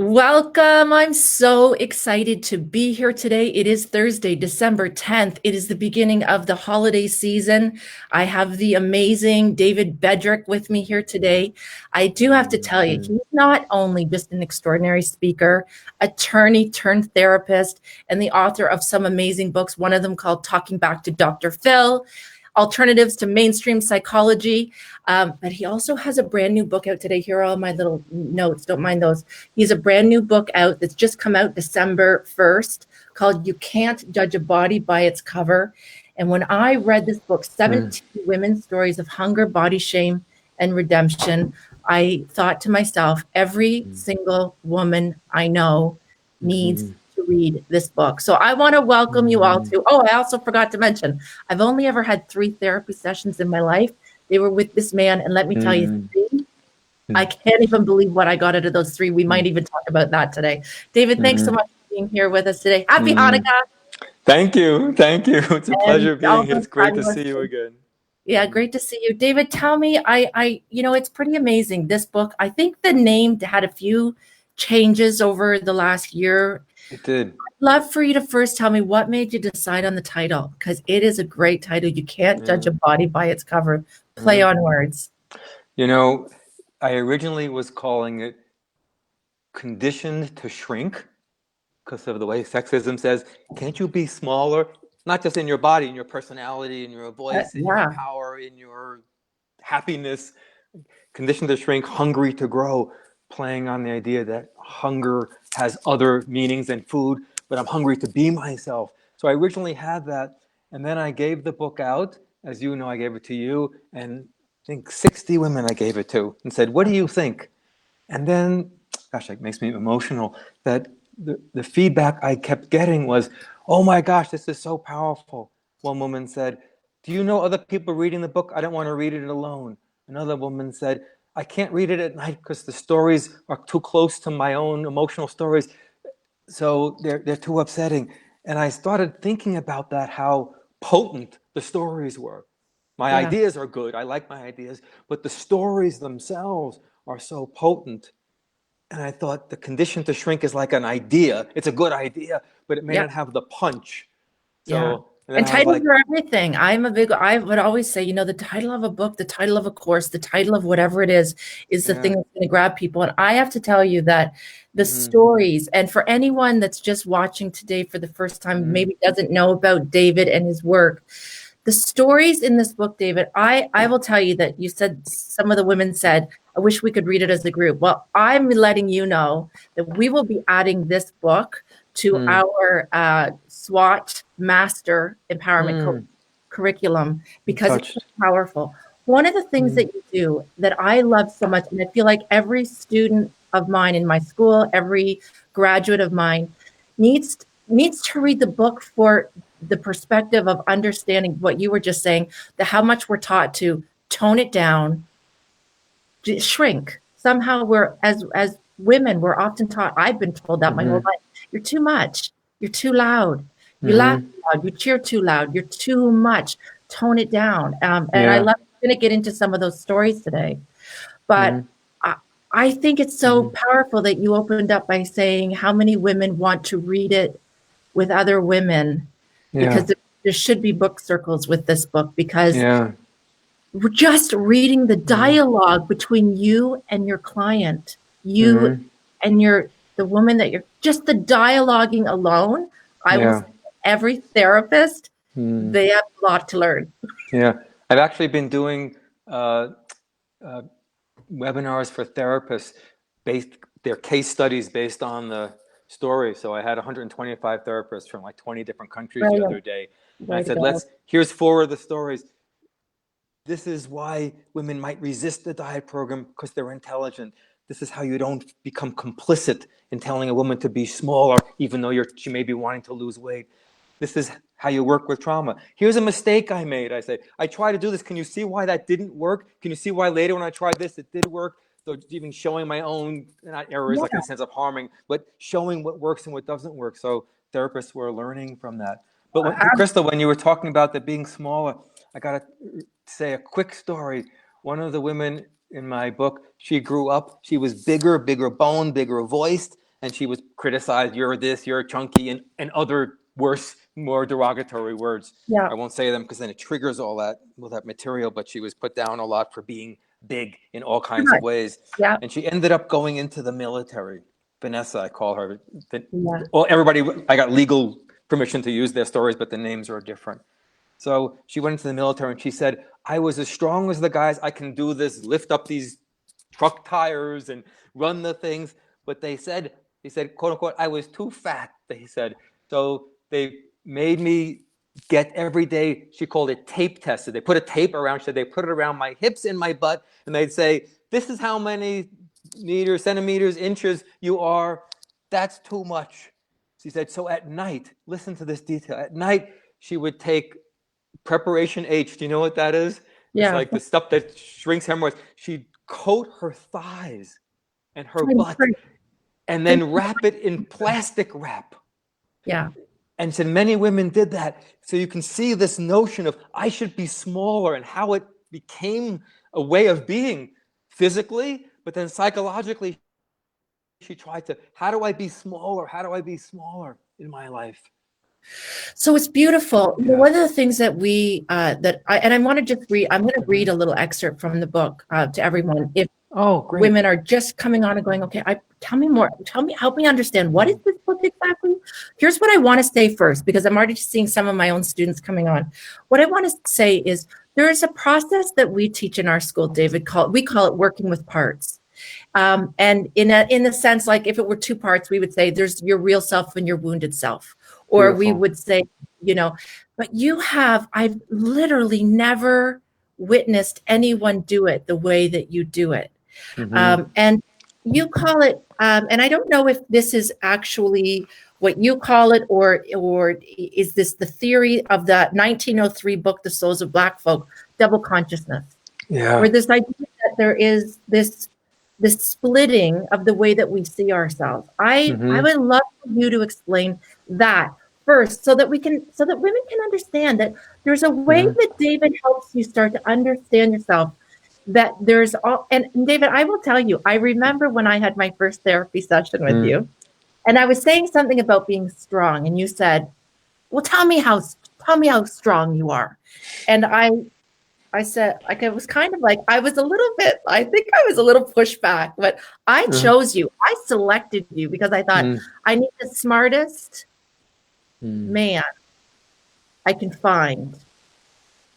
Welcome. I'm so excited to be here today. It is Thursday, December 10th. It is the beginning of the holiday season. I have the amazing David Bedrick with me here today. I do have to tell you, he's not only just an extraordinary speaker, attorney turned therapist, and the author of some amazing books, one of them called Talking Back to Dr. Phil, Alternatives to Mainstream Psychology. But he also has a brand new book out today. Here are all my little notes. Don't mind those. He has a brand new book out that's just come out December 1st called You Can't Judge a Body by Its Cover. And when I read this book, 17 Women's Stories of Hunger, Body Shame, and Redemption, I thought to myself, every single woman I know needs to read this book. So I want to welcome you all to, I also forgot to mention, I've only ever had 3 therapy sessions in my life. They were with this man, and let me tell you, I can't even believe what I got out of those 3. We might even talk about that today. David, thanks so much for being here with us today. Happy Hanukkah. Thank you. It's a pleasure being here. It's great to see you again. Yeah, great to see you. David, tell me, it's pretty amazing, this book. I think the name had a few changes over the last year. It did. I'd love for you to first tell me what made you decide on the title, because it is a great title. You can't judge a body by its cover. Play on words. I originally was calling it Conditioned to Shrink because of the way sexism says, can't you be smaller? Not just in your body, in your personality, in your voice, in your power, in your happiness. Conditioned to shrink, hungry to grow, playing on the idea that hunger has other meanings than food, but I'm hungry to be myself. So I originally had that, and then I gave the book out. As you know, I gave it to you, and I think 60 women I gave it to, and said, what do you think? And then, gosh, it makes me emotional, that the feedback I kept getting was, oh my gosh, this is so powerful. One woman said, do you know other people reading the book? I don't want to read it alone. Another woman said, I can't read it at night because the stories are too close to my own emotional stories. So they're too upsetting. And I started thinking about that, how potent the stories were. My ideas are good. I like my ideas. But the stories themselves are so potent. And I thought the condition to shrink is like an idea. It's a good idea, but it may not have the punch. And titles are everything. I would always say, the title of a book, the title of a course, the title of whatever it is the thing that's going to grab people. And I have to tell you that the stories, and for anyone that's just watching today for the first time, maybe doesn't know about David and his work, the stories in this book, David, I will tell you that you said, some of the women said, I wish we could read it as a group. Well, I'm letting you know that we will be adding this book to our SWAT Master Empowerment curriculum because it's so powerful. One of the things that you do that I love so much, and I feel like every student of mine in my school, every graduate of mine needs to read the book for the perspective of understanding what you were just saying, how much we're taught to tone it down, shrink. Somehow we're, as women, we're often taught, I've been told that my whole life, you're too much, you're too loud, you laugh too loud, you cheer too loud, you're too much, tone it down. And I'm going to get into some of those stories today. But I think it's so powerful that you opened up by saying how many women want to read it with other women, because there should be book circles with this book, because we're just reading the dialogue between you and your client, you and the woman that you're, just the dialoguing alone. I will say every therapist, they have a lot to learn. I've actually been doing webinars for therapists, their case studies based on the story. So I had 125 therapists from like 20 different countries the other day. And I said, here's 4 of the stories. This is why women might resist the diet program, because they're intelligent. This is how you don't become complicit in telling a woman to be smaller, even though she may be wanting to lose weight. This is how you work with trauma. Here's a mistake I made. I say, I tried to do this. Can you see why that didn't work? Can you see why later when I tried this, it did work? So even showing my own, not errors, like in the sense of harming, but showing what works and what doesn't work. So therapists were learning from that. But Crystal, when you were talking about the being smaller, I got to say a quick story. One of the women in my book, she grew up, she was bigger bone, bigger voiced, and she was criticized. You're this, you're chunky, and other worse, more derogatory words. Yeah. I won't say them because then it triggers all that material. But she was put down a lot for being big in all kinds of ways. Yeah. And she ended up going into the military. Vanessa, I call her. Yeah. Well, everybody, I got legal permission to use their stories, but the names are different. So she went into the military and she said, I was as strong as the guys. I can do this, lift up these truck tires and run the things. But he said, quote unquote, I was too fat, they said. So they made me get every day, she called it tape tested. They put a tape around, they put it around my hips and my butt, and they'd say, this is how many meters, centimeters, inches you are. That's too much. She said, so at night, listen to this detail. At night, she would take Preparation H. Do you know what that is? Yeah. It's like the stuff that shrinks hemorrhoids. She'd coat her thighs and her butt and then wrap it in plastic wrap. Yeah. And said many women did that. So you can see this notion of I should be smaller and how it became a way of being physically, but then psychologically, she tried to, how do I be smaller? How do I be smaller in my life? So it's beautiful. Yeah. One of the things that I want to just read, I'm going to read a little excerpt from the book to everyone. If women are just coming on and going, okay, tell me more. Help me understand, what is this book exactly? Here's what I want to say first, because I'm already seeing some of my own students coming on. What I want to say is there is a process that we teach in our school, David, we call it working with parts. And in the sense, like if it were two parts, we would say there's your real self and your wounded self. Or we would say, but I've literally never witnessed anyone do it the way that you do it. Mm-hmm. And you call it, and I don't know if this is actually what you call it, or is this the theory of that 1903 book, The Souls of Black Folk, double consciousness? Yeah. Where this idea that there is this splitting of the way that we see ourselves. I would love for you to explain that first, so that women can understand that there's a way that David helps you start to understand yourself, that there's all, and David, I will tell you, I remember when I had my first therapy session with you, and I was saying something about being strong, and you said, well, tell me how strong you are. And I said, like, it was kind of like, I think I was a little pushback, but I chose you. I selected you because I thought I need the smartest man I can find.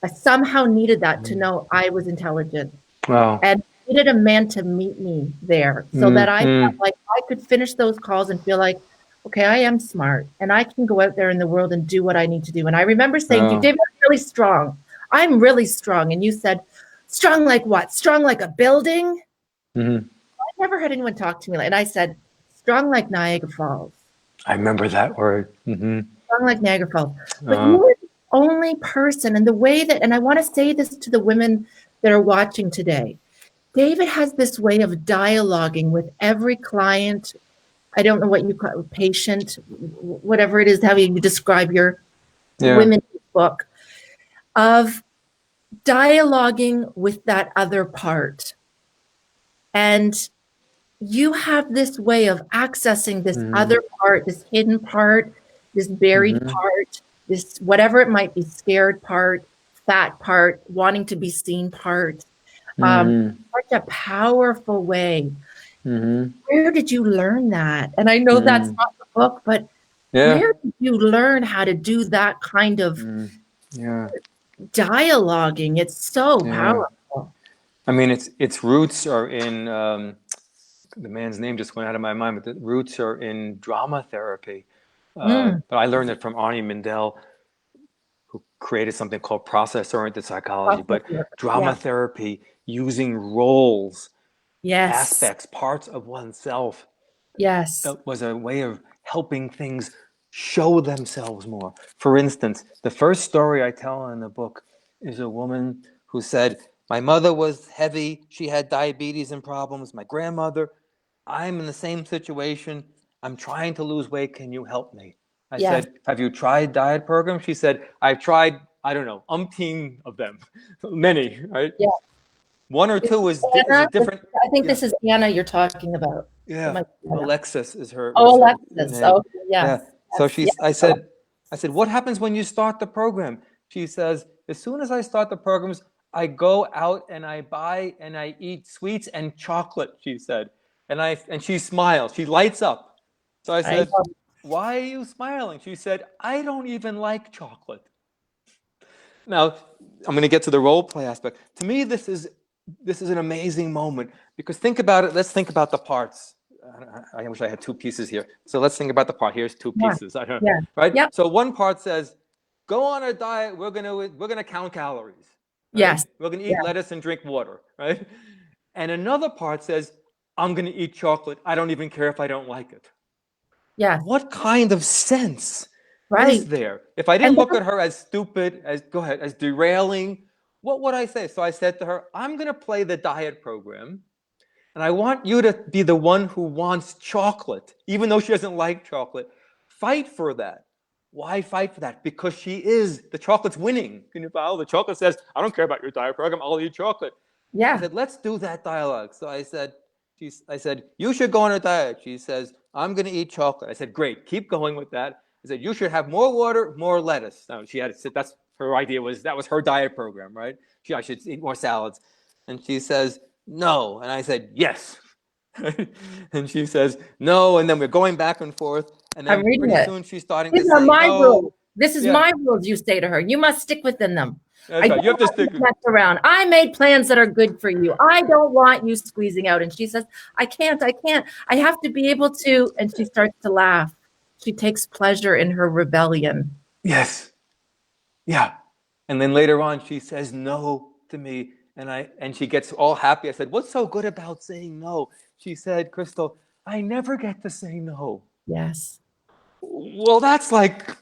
I somehow needed that to know I was intelligent. Wow. And I needed a man to meet me there so that I felt like I could finish those calls and feel like, okay, I am smart and I can go out there in the world and do what I need to do. And I remember saying to you, David, I'm really strong. I'm really strong. And you said, strong like what? Strong like a building? Mm-hmm. I never heard anyone talk to me like, and I said, strong like Niagara Falls. I remember that word. Mm-hmm. Strong like Niagara Falls. But you were the only person, and the way that, and I want to say this to the women that are watching today, David has this way of dialoguing with every client. I don't know what you call it, patient, whatever it is, how you describe your women's book, of dialoguing with that other part. And you have this way of accessing this other part, this hidden part, this buried part, this whatever it might be, scared part, fat part, wanting to be seen part. Such a powerful way. Where did you learn that? And I know that's not the book, but where did you learn how to do that kind of dialoguing? It's so powerful. I mean, its roots are in the man's name just went out of my mind, but the roots are in drama therapy. But I learned it from Ani Mindell, who created something called process-oriented psychology. But drama therapy, using roles, aspects, parts of oneself, that was a way of helping things show themselves more. For instance, the first story I tell in the book is a woman who said, my mother was heavy, she had diabetes and problems, my grandmother, I'm in the same situation, I'm trying to lose weight, can you help me? I said, have you tried diet programs? She said, I've tried, I don't know, umpteen of them, many, right? Yeah. 1 or 2 is Anna, a different. I think Yeah, this is Anna you're talking about. yeah. Alexis is her Oh, was her Alexis. name. Okay, yes. Yeah. So Yes. I said, what happens when you start the program? She says, as soon as I start the programs, I go out and I buy and I eat sweets and chocolate, she said. And she smiles. She lights up. So I I said, know. why are you smiling? She said, I don't even like chocolate. Now, I'm going to get to the role play aspect. To me, this is an amazing moment because think about it. Let's think about the parts. I wish I had 2 pieces here. So let's think about the part. Here's 2 Yeah. pieces. I don't, Yeah. right? Yep. So one part says, go on a diet. We're gonna count calories. Right? Yes. We're gonna eat Yeah. lettuce and drink water. Right? And another part says, I'm gonna eat chocolate. I don't even care if I don't like it. Yeah. What kind of sense Right. is there? If I didn't look at her as stupid, as derailing, what would I say? So I said to her, I'm going to play the diet program, and I want you to be the one who wants chocolate, even though she doesn't like chocolate. Fight for that. Why fight for that? Because the chocolate's winning. Can you follow? The chocolate says, I don't care about your diet program, I'll eat chocolate. I Yeah. said, let's do that dialogue. So I said, you should go on a diet. She says, I'm going to eat chocolate. I said, great, keep going with that. I said, you should have more water, more lettuce. Now she had to sit, that's her idea that was her diet program, right? I should eat more salads. And she says, no. And I said, yes. And she says, no. And then we're going back and forth. And I'm then reading pretty it. soon she's starting These to are say my rules. no. This is Yeah, my rules, you say to her. You must stick within them. that's I right. don't You have to want you stick. to mess around. I made plans that are good for you. I don't want you squeezing out. And she says, I can't. I have to be able to. And she starts to laugh. She takes pleasure in her rebellion. Yes. Yeah. And then later on, she says no to me, and she gets all happy. I said, what's so good about saying no? She said, Crystal, I never get to say no. Yes. Well, that's like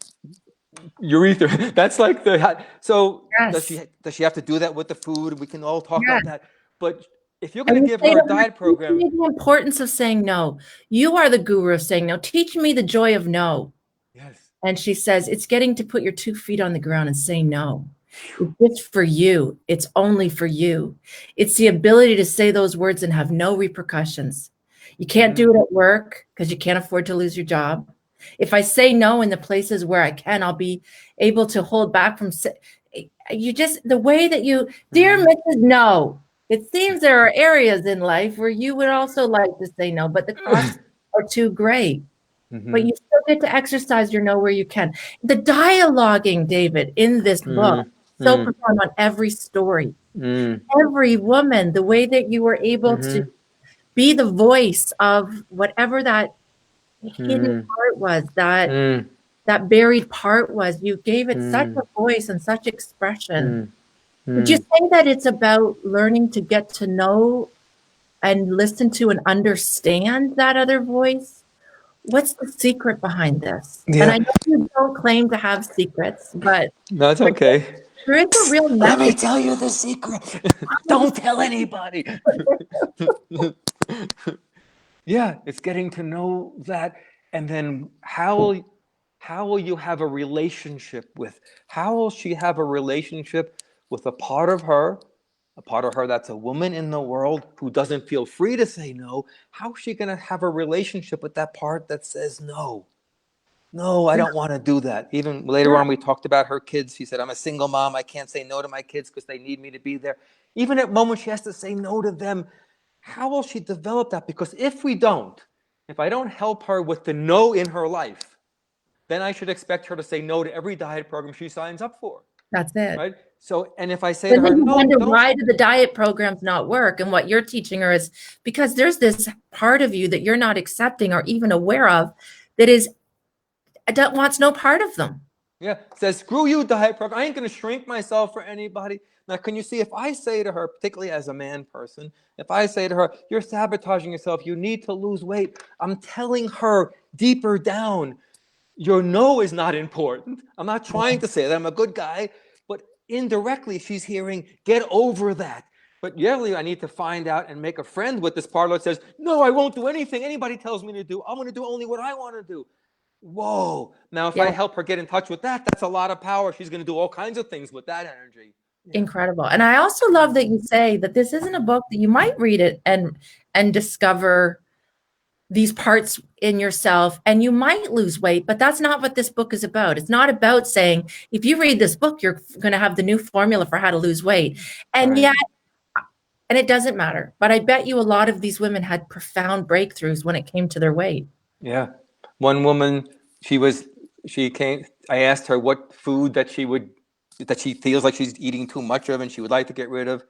urethra. That's like so Yes. does she have to do that with the food? We can all talk Yeah. about that. But if you're And going to you give say her to a her, diet teach program, me the importance of saying no. You are the guru of saying no. Teach me the joy of no. yes. And she says, it's getting to put your 2 feet on the ground and say no. It's just for you. It's only for you. It's the ability to say those words and have no repercussions. You can't do it at work because you can't afford to lose your job. If I say no in the places where I can, I'll be able to hold back from the way that you, dear Mrs. No, it seems there are areas in life where you would also like to say no, but the costs are too great. But you still get to exercise your no where you can. The dialoguing, David, in this book, so profound on every story, every woman, the way that you were able to be the voice of whatever that hidden part was, that buried part was. You gave it such a voice and such expression. Would you say that it's about learning to get to know and listen to and understand that other voice? What's the secret behind this? And Yeah. I know you don't claim to have secrets, but That's okay. there is a real Let me message. tell you the secret. Don't tell anybody. Yeah, it's getting to know that, and then how will you have a relationship with? How will she have a relationship with a part of her that's a woman in the world who doesn't feel free to say no? How's she going to have a relationship with that part that says no? No, I don't want to do that. Even later on, we talked about her kids. She said, I'm a single mom. I can't say no to my kids because they need me to be there. Even at moments she has to say no to them. How will she develop that? Because if I don't help her with the no in her life, then I should expect her to say no to every diet program she signs up for. That's it. Right? So, and if I say And to her, then you no, wonder, don't. why do the diet programs not work? And what you're teaching her is because there's this part of you that you're not accepting or even aware of that wants no part of them. Yeah, says, screw you, diet program. I ain't going to shrink myself for anybody. Now, can you see, if I say to her, particularly as a man person, if I say to her, you're sabotaging yourself, you need to lose weight, I'm telling her deeper down, your no is not important. I'm not trying to say that I'm a good guy, but indirectly she's hearing, get over that. But really, I need to find out and make a friend with this part that says, no, I won't do anything anybody tells me to do. I'm going to do only what I want to do. Whoa. Now, if I Yeah. help her get in touch with that, that's a lot of power. She's going to do all kinds of things with that energy. Incredible. And I also love that you say that this isn't a book that you might read it and discover these parts in yourself and you might lose weight, but that's not what this book is about. It's not about saying, if you read this book, you're going to have the new formula for how to lose weight. And yet, and it doesn't matter. But I bet you a lot of these women had profound breakthroughs when it came to their weight. Yeah. One woman, I asked her what food that she feels like she's eating too much of and she would like to get rid of.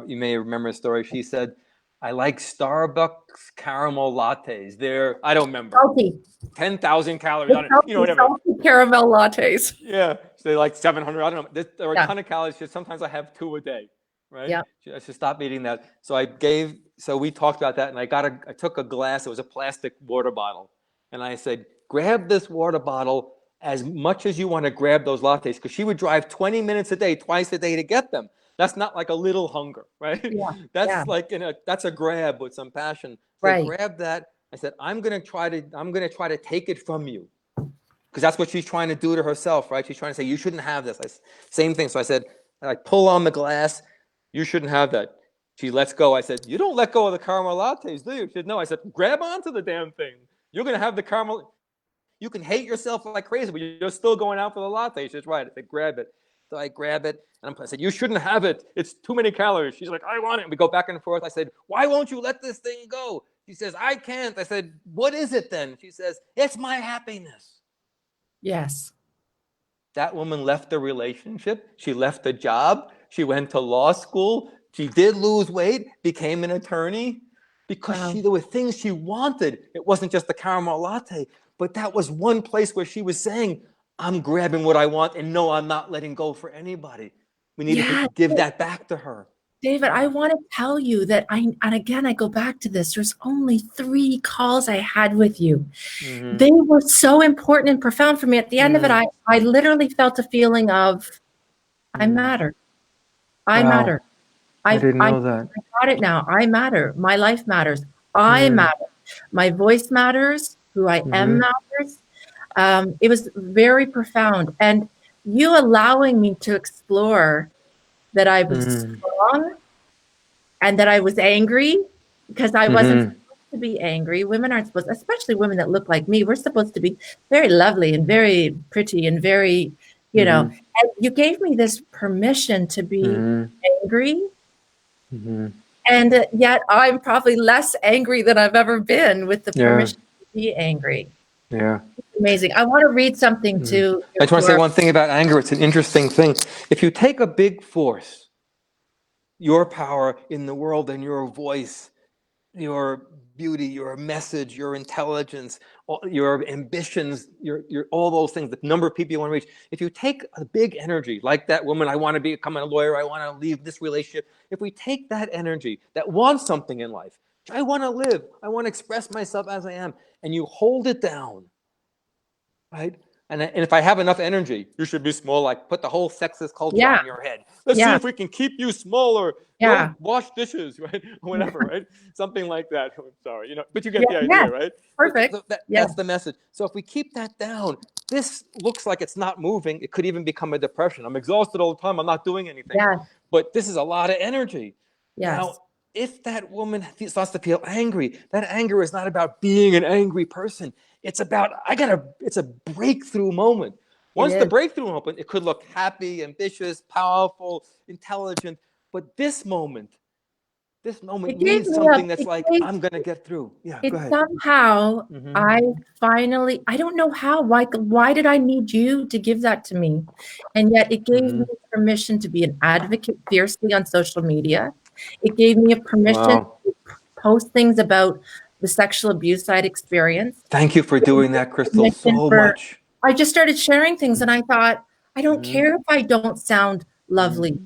You may remember the story. She said, I like Starbucks caramel lattes. I don't remember. Salty. 10,000 calories on it. Whatever. Salty caramel lattes. Yeah. So they're like 700. I don't know. There are a ton of calories. Sometimes I have 2 a day. Right? Yeah. I should stop eating that. So we talked about that, and I took a glass. It was a plastic water bottle. And I said, grab this water bottle as much as you want to grab those lattes, because she would drive 20 minutes a day, twice a day to get them. That's not like a little hunger, right? Yeah. That's like that's a grab with some passion. So I grabbed that. I said, I'm gonna try to take it from you, because that's what she's trying to do to herself, right? She's trying to say, you shouldn't have this. Same thing. So I said, I pull on the glass. You shouldn't have that. She lets go. I said, you don't let go of the caramel lattes, do you? She said, no. I said, grab onto the damn thing. You're gonna have the caramel. You can hate yourself like crazy, but you're still going out for the latte. She said, right. I said, grab it. So I grab it, and I said, you shouldn't have it. It's too many calories. She's like, I want it. And we go back and forth. I said, why won't you let this thing go? She says, I can't. I said, what is it then? She says, it's my happiness. Yes. That woman left the relationship. She left the job. She went to law school. She did lose weight, became an attorney, because there were things she wanted. It wasn't just the caramel latte, but that was one place where she was saying, I'm grabbing what I want, and no, I'm not letting go for anybody. We need to give that back to her. David, I want to tell you that and again, I go back to this. There's only 3 calls I had with you. Mm-hmm. They were so important and profound for me. At the end of it, I literally felt a feeling of, I matter. I matter. I didn't know that. I got it now. I matter. My life matters. I matter. My voice matters. Who I am matters. It was very profound. And you allowing me to explore that I was strong and that I was angry, because I wasn't supposed to be angry. Women aren't supposed, especially women that look like me, we're supposed to be very lovely and very pretty and very, and you gave me this permission to be angry. And yet I'm probably less angry than I've ever been with the permission to be angry. Yeah. It's amazing. I want to read something too. I just want to say one thing about anger. It's an interesting thing. If you take a big force, your power in the world and your voice, your beauty, your message, your intelligence, your ambitions, your all those things, the number of people you want to reach. If you take a big energy like that woman, I want to become a lawyer, I want to leave this relationship. If we take that energy that wants something in life, I want to live, I want to express myself as I am, and you hold it down, right? And if I have enough energy, you should be small, like put the whole sexist culture on your head. Let's see if we can keep you smaller. Don't wash dishes, right? Whatever, right? Something like that. I'm sorry, but you get the idea, right? Perfect. So that's the message. So if we keep that down, this looks like it's not moving. It could even become a depression. I'm exhausted all the time. I'm not doing anything. Yeah. But this is a lot of energy. Yes. Now, if that woman starts to feel angry, that anger is not about being an angry person. It's about, it's a breakthrough moment. Once the breakthrough moment, it could look happy, ambitious, powerful, intelligent. But this moment needs something that's like, I'm going to get through. Yeah, go ahead. Somehow, I don't know how, why did I need you to give that to me? And yet it gave me permission to be an advocate fiercely on social media. It gave me a permission to post things about the sexual abuse I'd experienced. Thank you for doing that, Crystal, so much. I just started sharing things, and I thought, I don't care if I don't sound lovely.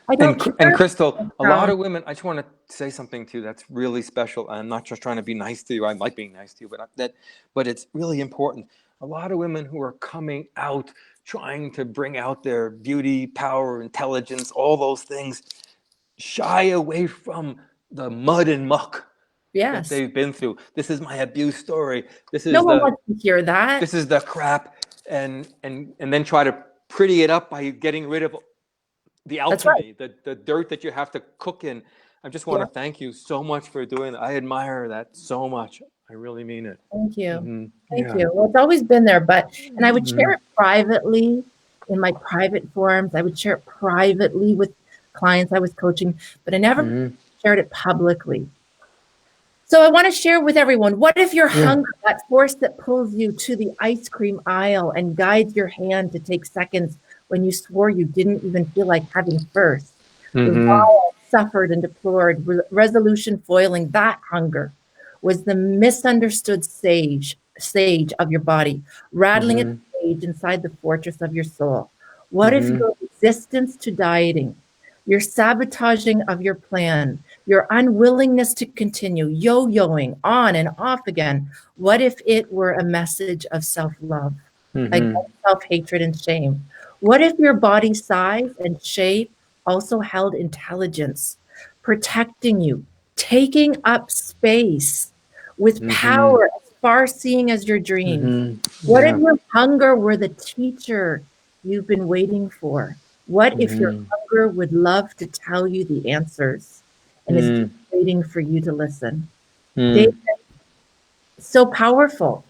And Crystal, a lot of women, I just want to say something to you that's really special. I'm not just trying to be nice to you. I like being nice to you, but it's really important. A lot of women who are coming out, trying to bring out their beauty, power, intelligence, all those things, shy away from the mud and muck that they've been through. This is my abuse story. No one wants to hear that. This is the crap, and then try to pretty it up by getting rid of the That's right. alchemy, the dirt that you have to cook in. I just want to thank you so much for doing that. I admire that so much. I really mean it. Thank you. Thank Yeah. you. Well, it's always been there, and I would share it privately in my private forums. I would share it privately with clients I was coaching, but I never shared it publicly. So I want to share with everyone, what if your hunger, that force that pulls you to the ice cream aisle and guides your hand to take seconds when you swore you didn't even feel like having first, reviled, suffered, and deplored, resolution foiling that hunger was the misunderstood sage of your body, rattling its cage inside the fortress of your soul. What if your resistance to dieting, your sabotaging of your plan, your unwillingness to continue yo-yoing on and off again, what if it were a message of self-love, against self-hatred and shame? What if your body size and shape also held intelligence, protecting you, taking up space with power as far-seeing as your dreams? What if your hunger were the teacher you've been waiting for? What if your hunger would love to tell you the answers and is just waiting for you to listen? David, so powerful.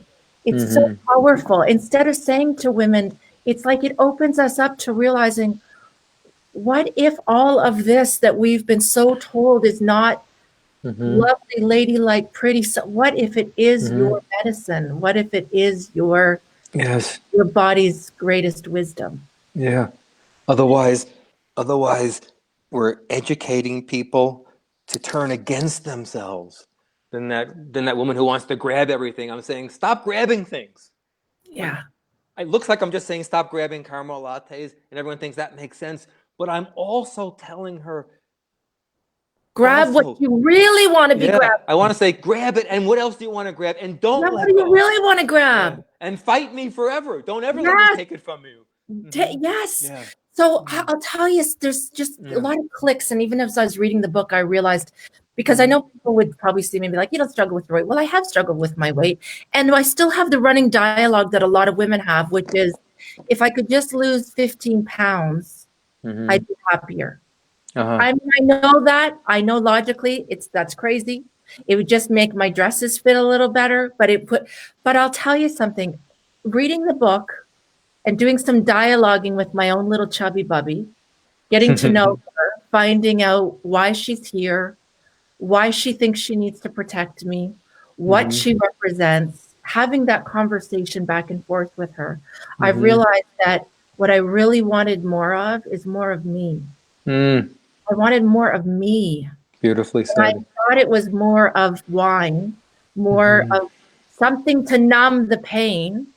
It's so powerful. Instead of saying to women, it's like it opens us up to realizing, what if all of this that we've been so told is not lovely, ladylike, pretty? So what if it is your medicine? What if it is your body's greatest wisdom? Yeah. Otherwise, we're educating people to turn against themselves. Then that woman who wants to grab everything, I'm saying, stop grabbing things. Yeah. It looks like I'm just saying stop grabbing caramel lattes, and everyone thinks that makes sense. But I'm also telling her, grab what you really want to be grabbing. I want to say grab it, and what else do you want to grab? And don't let what do you really want to grab? And fight me forever. Don't ever let me take it from you. Yes. So I'll tell you, there's just a lot of clicks. And even as I was reading the book, I realized, because I know people would probably see me and be like, you don't struggle with your weight. Well, I have struggled with my weight. And I still have the running dialogue that a lot of women have, which is, if I could just lose 15 pounds, I'd be happier. I mean, I know that. I know logically that's crazy. It would just make my dresses fit a little better. But I'll tell you something. Reading the book and doing some dialoguing with my own little chubby bubby, getting to know her, finding out why she's here, why she thinks she needs to protect me, what she represents, having that conversation back and forth with her, I've realized that what I really wanted more of is more of me. I wanted more of me. Beautifully said. And I thought it was more of wine, more of something to numb the pain,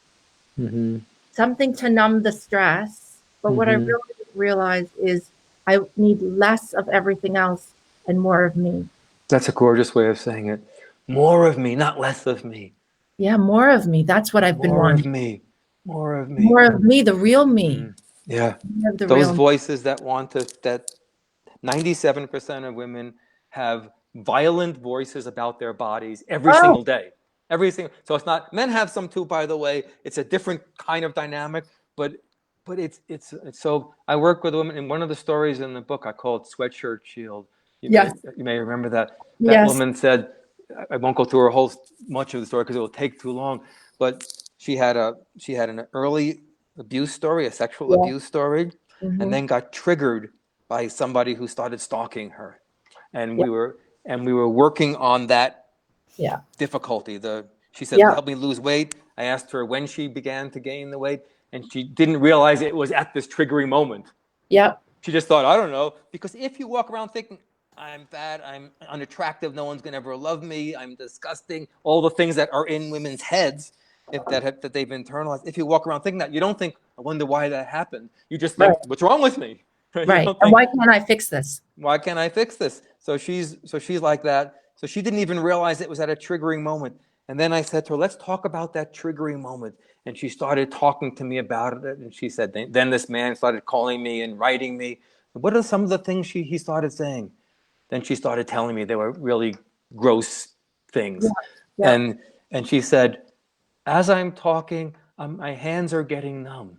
something to numb the stress. But what I really realized is I need less of everything else and more of me. That's a gorgeous way of saying it. More of me, not less of me. Yeah, more of me. That's what I've been wanting. More of me. More of me, the real me. Yeah. Those voices that want to, that 97% of women have violent voices about their bodies every single day. So it's not, men have some too, by the way. It's a different kind of dynamic, but it's so, I work with women. In one of the stories in the book, I call it Sweatshirt Shield. You may remember that. That woman said, I won't go through much of the story because it will take too long, but she had an early abuse story, a sexual abuse story, and then got triggered by somebody who started stalking her. And we were working on that difficulty. She said, help me lose weight. I asked her when she began to gain the weight, and she didn't realize it was at this triggering moment. She just thought, I don't know, because if you walk around thinking, I'm fat, I'm unattractive, no one's gonna ever love me, I'm disgusting, all the things that are in women's heads that they've internalized. If you walk around thinking that, you don't think, I wonder why that happened. You just think, what's wrong with me? Right. And why can't I fix this? Why can't I fix this? So she's like that. So she didn't even realize it was at a triggering moment. And then I said to her, let's talk about that triggering moment. And she started talking to me about it. And she said, then this man started calling me and writing me. What are some of the things he started saying? Then she started telling me they were really gross things. And she said, as I'm talking, my hands are getting numb.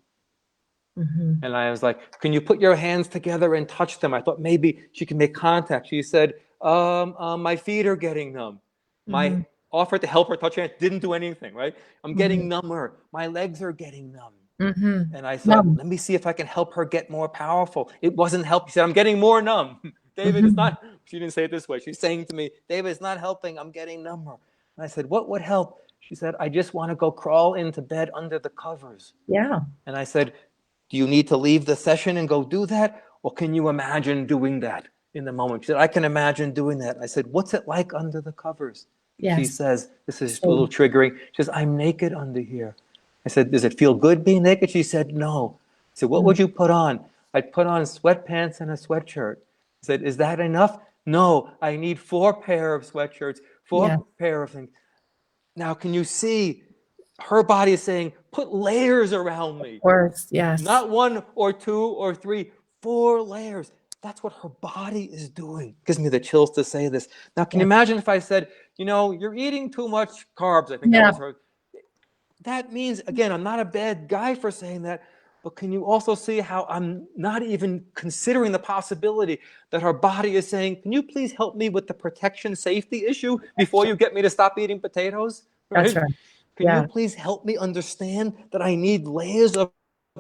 Mhm. And I was like, can you put your hands together and touch them? I thought maybe she can make contact. She said, my feet are getting numb. My Mhm. offer to help her touch her hands didn't do anything, right? I'm Mhm. getting number. My legs are getting numb. Mhm. And I thought, No. let me see if I can help her get more powerful. It wasn't helping. She said, I'm getting more numb. David, it's Mhm. not, she didn't say it this way. She's saying to me, David, it's not helping. I'm getting number. And I said, what would help? She said, I just want to go crawl into bed under the covers. Yeah. And I said, do you need to leave the session and go do that? Or can you imagine doing that in the moment? She said, I can imagine doing that. I said, what's it like under the covers? She Yes. says, this is a little Same. triggering. She says, I'm naked under here. I said, does it feel good being naked? She said, no. I said, what Mm. would you put on? I'd put on sweatpants and a sweatshirt. I said, is that enough? No, I need 4 pair of sweatshirts, Yeah. 4 pair of things. Now, can you see her body is saying, put layers around me? Of course. Yes. Not 1 or 2 or 3, 4 layers. That's what her body is doing. Gives me the chills to say this. Now, can Yeah. you imagine if I said, you're eating too much carbs? I think I Yeah. was her. That means, again, I'm not a bad guy for saying that, but can you also see how I'm not even considering the possibility that her body is saying, can you please help me with the protection safety issue before you get me to stop eating potatoes? That's Right? right. Can you Yeah. please help me understand that I need layers of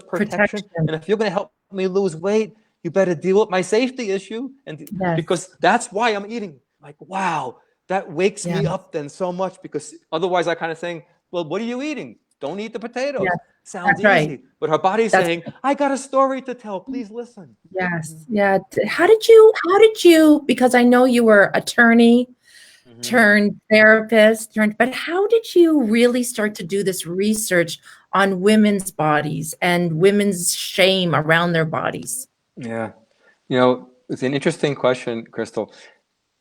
protection? Protection. And if you're going to help me lose weight, you better deal with my safety issue. And Yes. because that's why I'm eating. Like, wow, that wakes me Yes. up then so much, because otherwise I kind of saying, well, what are you eating? Don't eat the potatoes. Yes. Sounds That's right. easy. But her body's That's saying, I got a story to tell. Please listen. yes. Yeah. How did you, because I know you were attorney Mm-hmm. turned therapist turned, but how did you really start to do this research on women's bodies and women's shame around their bodies? Yeah. It's an interesting question, Crystal.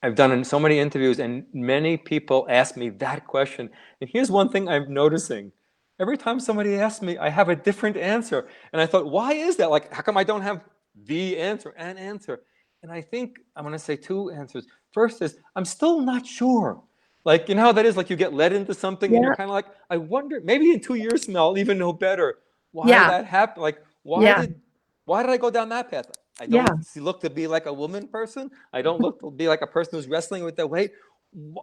I've done so many interviews, and many people ask me that question. And here's one thing I'm noticing. Every time somebody asks me, I have a different answer. And I thought, why is that? Like, how come I don't have the answer, an answer? And I think I'm going to say 2 answers. First is, I'm still not sure. Like, you know how that is? Like, you get led into something, and you're Yeah. kind of like, I wonder, maybe in 2 years from now, I'll even know better why Yeah. that happened. Like, Yeah. why did I go down that path? I Yeah. don't look to be like a woman person. I don't look to be like a person who's wrestling with their weight.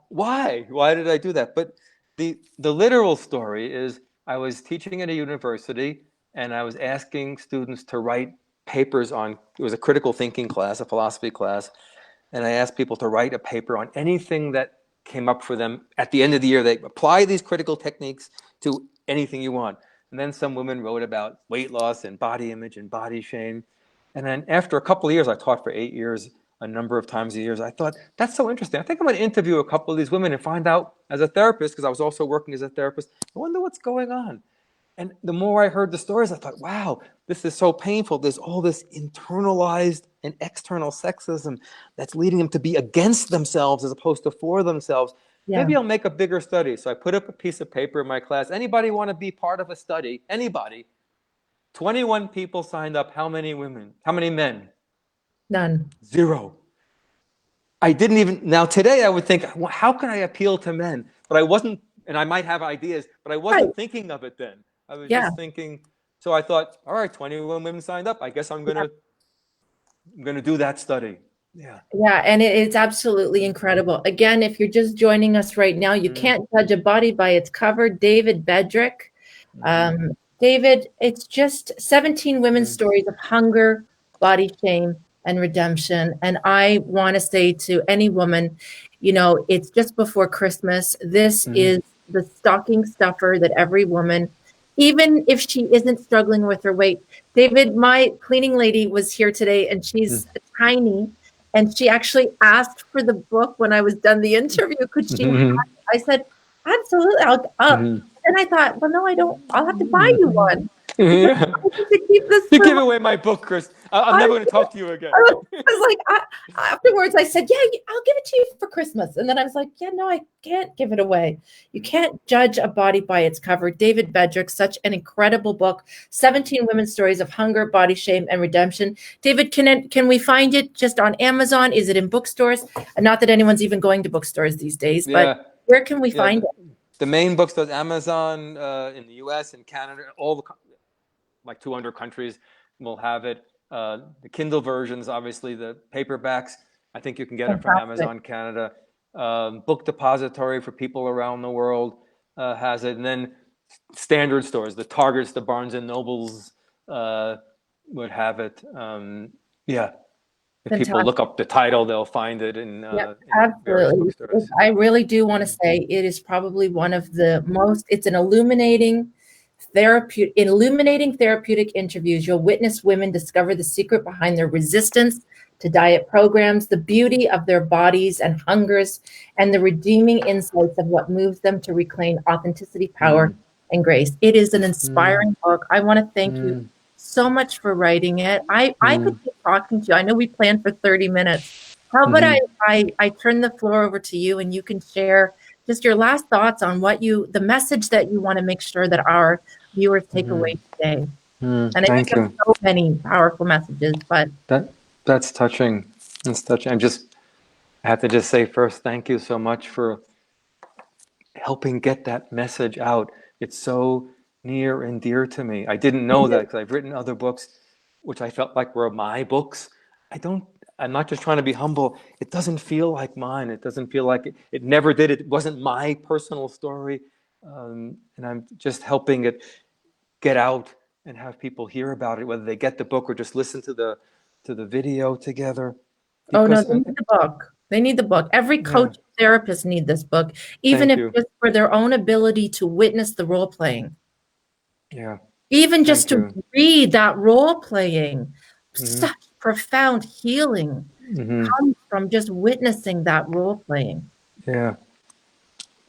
Why? Why did I do that? But the literal story is, I was teaching at a university, and I was asking students to write papers on, it was a critical thinking class, a philosophy class, and I asked people to write a paper on anything that came up for them. At the end of the year, they apply these critical techniques to anything you want. And then some women wrote about weight loss and body image and body shame. And then after a couple of years, I taught for 8 years, a number of times a year. I thought, that's so interesting. I think I'm going to interview a couple of these women and find out, as a therapist, because I was also working as a therapist, I wonder what's going on. And the more I heard the stories, I thought, wow, this is so painful. There's all this internalized and external sexism that's leading them to be against themselves as opposed to for themselves. Yeah. Maybe I'll make a bigger study. So I put up a piece of paper in my class. Anybody want to be part of a study? Anybody? 21 people signed up. How many women? How many men? None. 0. I didn't even, now today I would think, well, how can I appeal to men? But I wasn't, and I might have ideas, but I Right. wasn't thinking of it then. I was Yeah. just thinking, so I thought, all right, 21 women signed up. I guess I'm Yeah. gonna do that study. Yeah. Yeah, and it's absolutely incredible. Again, if you're just joining us right now, you Mm, can't judge a body by its cover. David Bedrick. mm, David, it's just 17 women's mm, stories of hunger, body shame, and redemption. And I want to say to any woman, it's just before Christmas. This mm, is the stocking stuffer that every woman, even if she isn't struggling with her weight. David, my cleaning lady was here today and mm, she's tiny. And she actually asked for the book when I was done the interview. Could she have mm, it? I said, absolutely. mm, And I thought, well, no, I don't. I'll have to buy you mm. one because Yeah. I need to keep this You for give my. away my book, Chris. I'm I, never going to talk to you again. I was like, afterwards, I said, yeah, I'll give it to you for Christmas. And then I was like, yeah, no, I can't give it away. You can't judge a body by its cover. David Bedrick, such an incredible book, 17 women's stories of hunger, body shame, and redemption. David, can we find it just on Amazon? Is it in bookstores? Not that anyone's even going to bookstores these days, but Yeah. where can we Yeah. find it? The main bookstores, Amazon in the US and Canada, like 200 countries. will have it. The Kindle versions, obviously, the paperbacks, I think you can get it from Fantastic. Amazon Canada. Book Depository for people around the world has it. And then standard stores, the Targets, the Barnes and Nobles would have it. Yeah. If people look up the title, they'll find it in various Absolutely. bookstores. I really do want to say it is probably one of the most, it's an illuminating therapeutic interviews. You'll witness women discover the secret behind their resistance to diet programs, the beauty of their bodies and hungers, and the redeeming insights of what moves them to reclaim authenticity, power, and grace. It is an inspiring book. I want to thank you so much for writing it. I could keep talking to you. I know we planned for 30 minutes. How about I turn the floor over to you and you can share just your last thoughts on the message that you want to make sure that our viewers take away today. And I think there's so many powerful messages, but that's touching. That's touching. I have to just say first, thank you so much for helping get that message out. It's so near and dear to me. I didn't know that because I've written other books, which I felt like were my books. I'm not just trying to be humble. It doesn't feel like mine. It doesn't feel like it never did. It wasn't my personal story. And I'm just helping it get out and have people hear about it, whether they get the book or just listen to the video together. Because, they need the book. They need the book. Every coach and therapist need this book, even if just for their own ability to witness the role playing. Yeah. Even just to read that role playing, such profound healing comes from just witnessing that role playing. Yeah.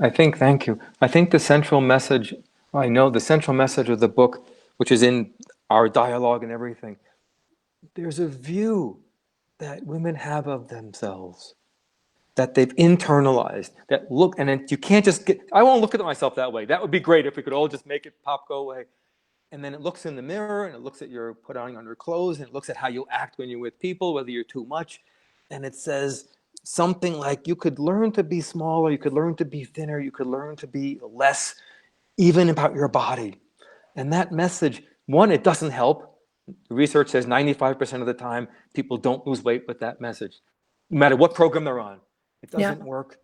Thank you. I think the central message of the book, which is in our dialogue and everything, there's a view that women have of themselves that they've internalized, and then you can't just I won't look at myself that way. That would be great if we could all just make it go away. And then it looks in the mirror and it looks at your putting on your clothes and it looks at how you act when you're with people, whether you're too much. And it says something like you could learn to be smaller, you could learn to be thinner, you could learn to be less, even about your body. And that message, one, it doesn't help. The research says 95% of the time people don't lose weight with that message, no matter what program they're on. It doesn't work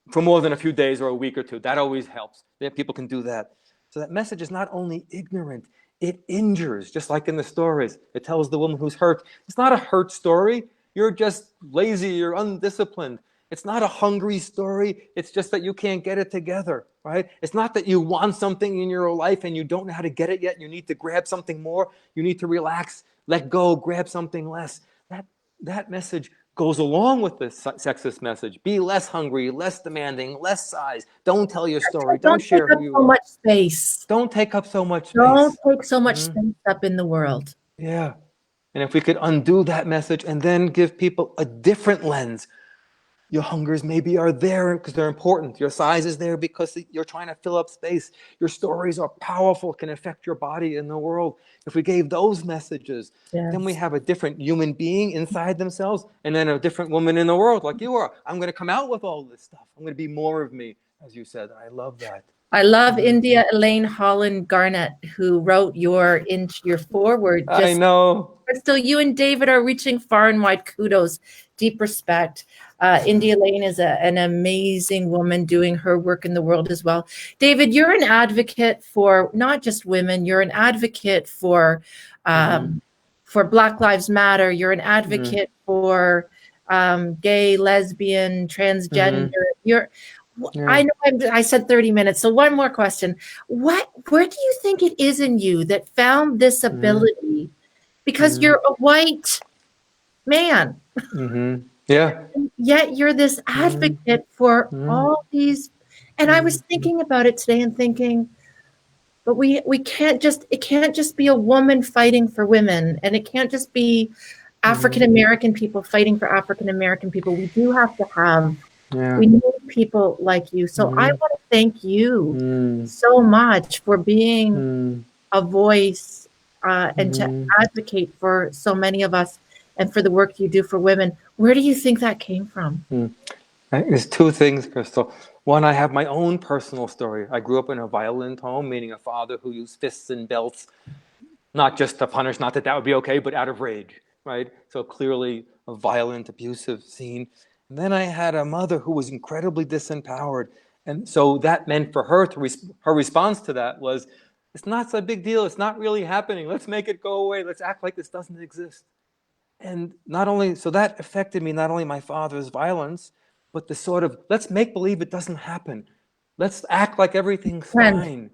for more than a few days or a week or two. That always helps. People can do that. So that message is not only ignorant, it injures, just like in the stories. It tells the woman who's hurt. It's not a hurt story. You're just lazy, you're undisciplined. It's not a hungry story. It's just that you can't get it together, right? It's not that you want something in your life and you don't know how to get it yet. You need to grab something more. You need to relax, let go, grab something less. That message goes along with the sexist message. Be less hungry, less demanding, less size. Don't tell your story. Don't share who you are. Don't take up so much space. Don't take up so much space. Don't take so much space up in the world. Yeah. And if we could undo that message and then give people a different lens, your hungers maybe are there because they're important. Your size is there because you're trying to fill up space. Your stories are powerful, can affect your body in the world. If we gave those messages, then we have a different human being inside themselves and then a different woman in the world like you are. I'm going to come out with all this stuff. I'm going to be more of me, as you said. I love that. I love India Elaine Holland Garnett, who wrote your foreword. I know. Crystal, you and David are reaching far and wide. Kudos, deep respect. India Elaine is an amazing woman doing her work in the world as well. David, you're an advocate for not just women. You're an advocate for Black Lives Matter. You're an advocate for gay, lesbian, transgender. I know I said 30 minutes. So one more question. Where do you think it is in you that found this ability? Because you're a white man. Yeah. Yet you're this advocate for all these. And I was thinking about it today and thinking, but we can't just, it can't just be a woman fighting for women. And it can't just be African-American people fighting for African-American people. We do have to have, we need people like you. So I want to thank you so much for being a voice and to advocate for so many of us and for the work you do for women. Where do you think that came from? There's two things, Crystal. One, I have my own personal story. I grew up in a violent home, meaning a father who used fists and belts, not just to punish, not that that would be okay, but out of rage, right? So clearly a violent, abusive scene. And then I had a mother who was incredibly disempowered. And so that meant for her her response to that was, it's not so big deal. It's not really happening. Let's make it go away. Let's act like this doesn't exist. And not only, so that affected me, not only my father's violence, but the sort of, let's make believe it doesn't happen. Let's act like everything's fine.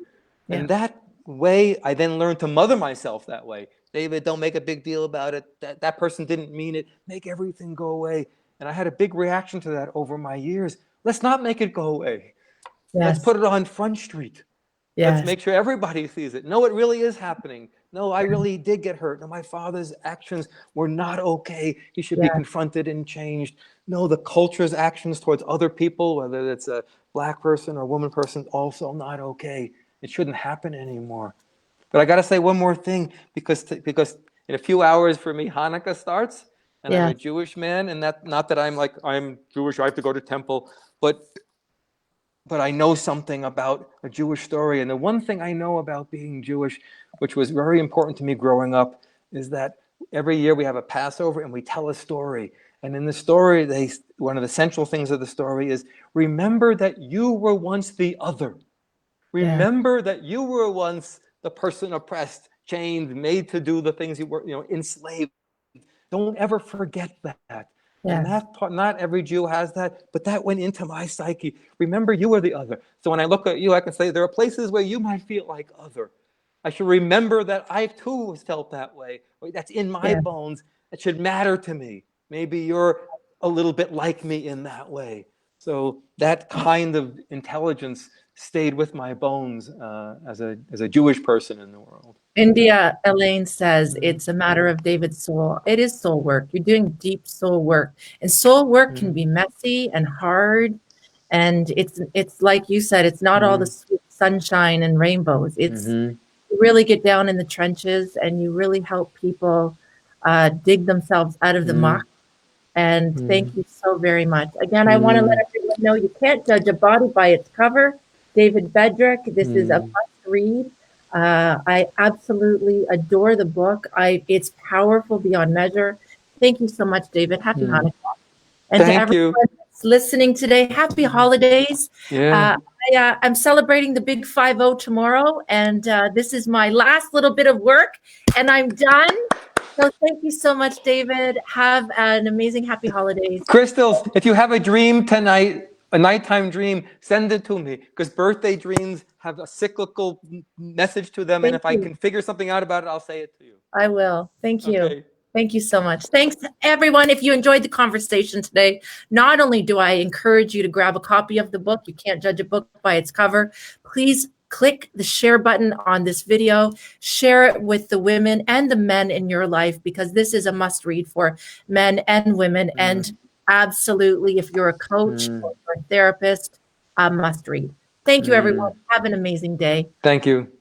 Yeah. And that way, I then learned to mother myself that way. David, don't make a big deal about it. That person didn't mean it. Make everything go away. And I had a big reaction to that over my years. Let's not make it go away. Yes. Let's put it on Front Street. Yes. Let's make sure everybody sees it. No, it really is happening. No, I really did get hurt. No, my father's actions were not okay. He should be confronted and changed. No, the culture's actions towards other people, whether it's a Black person or a woman person, also not okay. It shouldn't happen anymore. But I got to say one more thing, because in a few hours for me, Hanukkah starts, and I'm a Jewish man, and not that I'm Jewish, I have to go to temple, but I know something about a Jewish story. And the one thing I know about being Jewish, which was very important to me growing up, is that every year we have a Passover and we tell a story. And in the story, one of the central things of the story is, remember that you were once the other. Remember that you were once the person oppressed, chained, made to do the things you were, enslaved. Don't ever forget that. And that part, not every Jew has that, but that went into my psyche. Remember, you are the other. So when I look at you, I can say there are places where you might feel like other. I should remember that I too felt that way. That's in my bones. It should matter to me. Maybe you're a little bit like me in that way. So that kind of intelligence stayed with my bones as a Jewish person in the world. India Elaine says it's a matter of David's soul. It is soul work. You're doing deep soul work, and soul work can be messy and hard. And it's like you said, it's not all the sweet sunshine and rainbows. It's you really get down in the trenches, and you really help people dig themselves out of the muck. And thank you so very much. Again, I want to let everyone know you can't judge a body by its cover. David Bedrick, this is a must read. I absolutely adore the book. It's powerful beyond measure. Thank you so much, David. Happy Hanukkah. And to everyone that's listening today, happy holidays. I'm celebrating the big 5-0 tomorrow, and this is my last little bit of work, and I'm done. So thank you so much, David. Have an amazing happy holidays. Crystal, if you have a dream tonight, a nighttime dream, send it to me, because birthday dreams have a cyclical message to them. And if I can figure something out about it, I'll say it to you. I will. Thank you. Okay. Thank you so much. Thanks, everyone. If you enjoyed the conversation today, not only do I encourage you to grab a copy of the book, you can't judge a book by its cover, please click the share button on this video, share it with the women and the men in your life, because this is a must read for men and women. And absolutely, if you're a coach or a therapist, a must read. Thank you, everyone. Have an amazing day. Thank you.